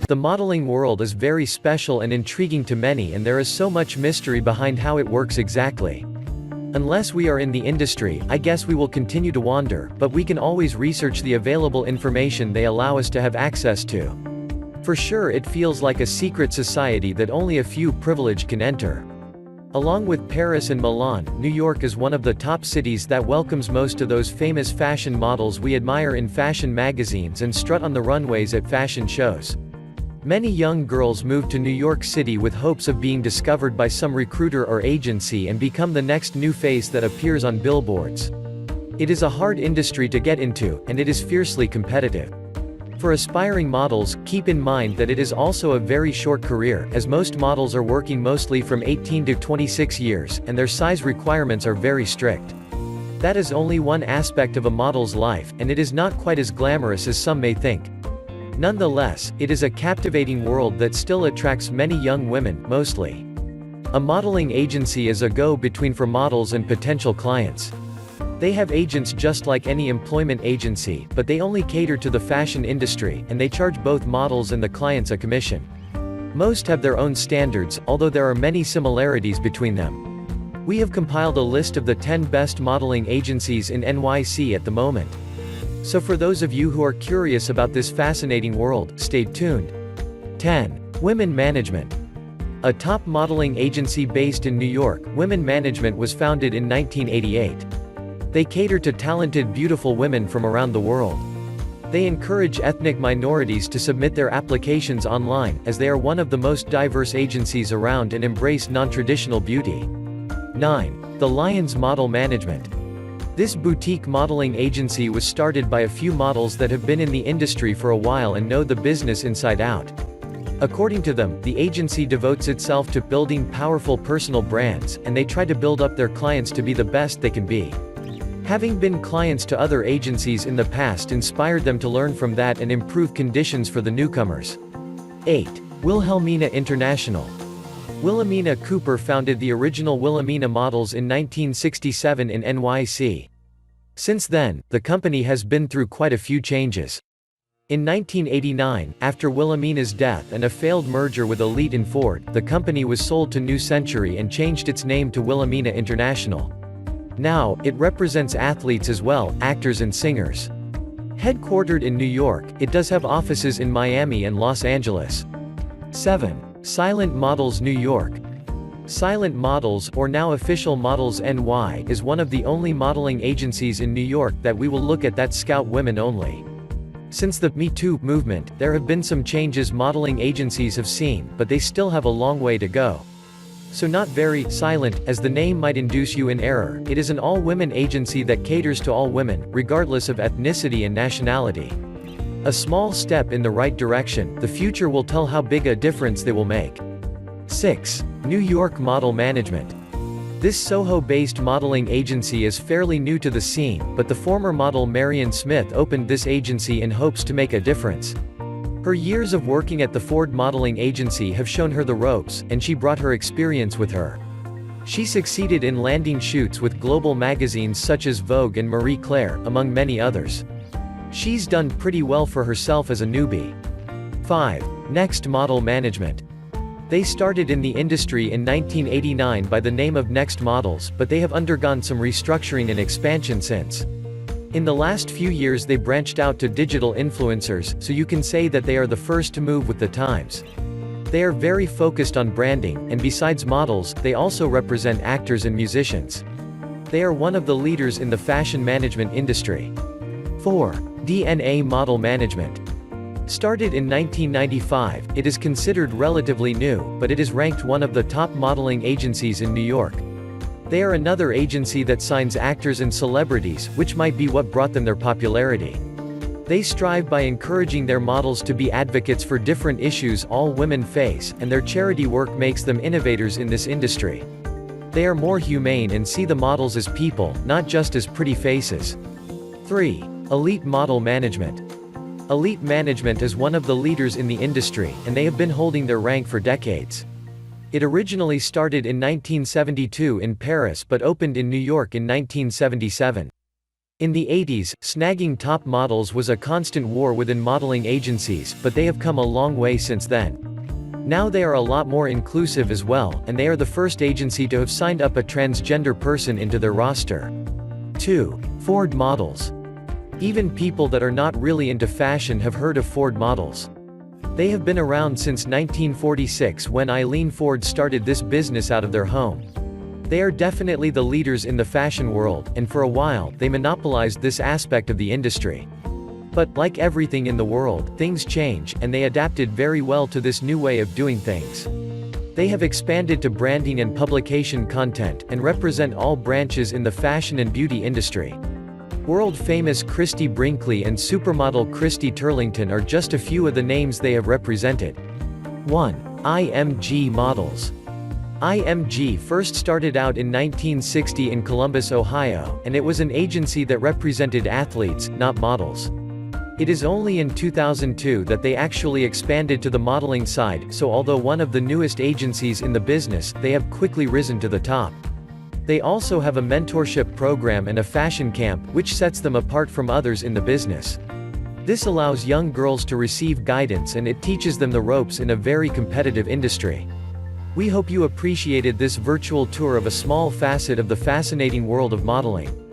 The modeling world is very special and intriguing to many, and there is so much mystery behind how it works exactly. Unless we are in the industry, I guess we will continue to wander, but we can always research the available information they allow us to have access to. For sure, it feels like a secret society that only a few privileged can enter. Along with Paris and Milan, New York is one of the top cities that welcomes most of those famous fashion models we admire in fashion magazines and strut on the runways at fashion shows. Many young girls move to New York City with hopes of being discovered by some recruiter or agency and become the next new face that appears on billboards. It is a hard industry to get into, and it is fiercely competitive. For aspiring models, keep in mind that it is also a very short career, as most models are working mostly from 18 to 26 years, and their size requirements are very strict. That is only one aspect of a model's life, and it is not quite as glamorous as some may think. Nonetheless, it is a captivating world that still attracts many young women, mostly. A modeling agency is a go-between for models and potential clients. They have agents just like any employment agency, but they only cater to the fashion industry, and they charge both models and the clients a commission. Most have their own standards, although there are many similarities between them. We have compiled a list of the 10 best modeling agencies in NYC at the moment. So for those of you who are curious about this fascinating world, stay tuned. 10. Women Management. A top modeling agency based in New York, Women Management was founded in 1988. They cater to talented, beautiful women from around the world. They encourage ethnic minorities to submit their applications online, as they are one of the most diverse agencies around and embrace non-traditional beauty. 9. The Lions Model Management. This boutique modeling agency was started by a few models that have been in the industry for a while and know the business inside out. According to them, the agency devotes itself to building powerful personal brands, and they try to build up their clients to be the best they can be. Having been clients to other agencies in the past inspired them to learn from that and improve conditions for the newcomers. 8. Wilhelmina International. Wilhemina Cooper founded the original Wilhelmina models in 1967 in NYC. Since then, the company has been through quite a few changes. In 1989, after Wilhelmina's death and a failed merger with Elite and Ford, the company was sold to New Century and changed its name to Wilhelmina International. Now, it represents athletes as well, actors and singers. Headquartered in New York, it does have offices in Miami and Los Angeles. 7. Silent Models New York. Silent Models, or now Official Models NY, is one of the only modeling agencies in New York that we will look at that scout women only. Since the Me Too movement, there have been some changes modeling agencies have seen, but they still have a long way to go. So not very silent, as the name might induce you in error. It is an all-women agency that caters to all women, regardless of ethnicity and nationality. A small step in the right direction. The future will tell how big a difference they will make. 6. New York Model Management. This Soho-based modeling agency is fairly new to the scene, but the former model Marion Smith opened this agency in hopes to make a difference. Her years of working at the Ford modeling agency have shown her the ropes, and she brought her experience with her. She succeeded in landing shoots with global magazines such as Vogue and Marie Claire, among many others. She's done pretty well for herself as a newbie. 5. Next Model Management. They started in the industry in 1989 by the name of Next Models, but they have undergone some restructuring and expansion since. In the last few years they branched out to digital influencers, so you can say that they are the first to move with the times. They are very focused on branding, and besides models, they also represent actors and musicians. They are one of the leaders in the fashion management industry. 4. DNA Model Management. Started in 1995, it is considered relatively new, but it is ranked one of the top modeling agencies in New York. They are another agency that signs actors and celebrities, which might be what brought them their popularity. They strive by encouraging their models to be advocates for different issues all women face, and their charity work makes them innovators in this industry. They are more humane and see the models as people, not just as pretty faces. 3. Elite Model Management. Elite Management is one of the leaders in the industry, and they have been holding their rank for decades. It originally started in 1972 in Paris but opened in New York in 1977. In the 80s, snagging top models was a constant war within modeling agencies, but they have come a long way since then. Now they are a lot more inclusive as well, and they are the first agency to have signed up a transgender person into their roster. 2. Ford models. Even people that are not really into fashion have heard of Ford models. They have been around since 1946 when Eileen Ford started this business out of their home. They are definitely the leaders in the fashion world, and for a while, they monopolized this aspect of the industry. But, like everything in the world, things change, and they adapted very well to this new way of doing things. They have expanded to branding and publication content, and represent all branches in the fashion and beauty industry. World-famous Christy Brinkley and supermodel Christy Turlington are just a few of the names they have represented. 1. IMG Models. IMG first started out in 1960 in Columbus, Ohio, and it was an agency that represented athletes, not models. It is only in 2002 that they actually expanded to the modeling side, so although one of the newest agencies in the business, they have quickly risen to the top. They also have a mentorship program and a fashion camp, which sets them apart from others in the business. This allows young girls to receive guidance and it teaches them the ropes in a very competitive industry. We hope you appreciated this virtual tour of a small facet of the fascinating world of modeling.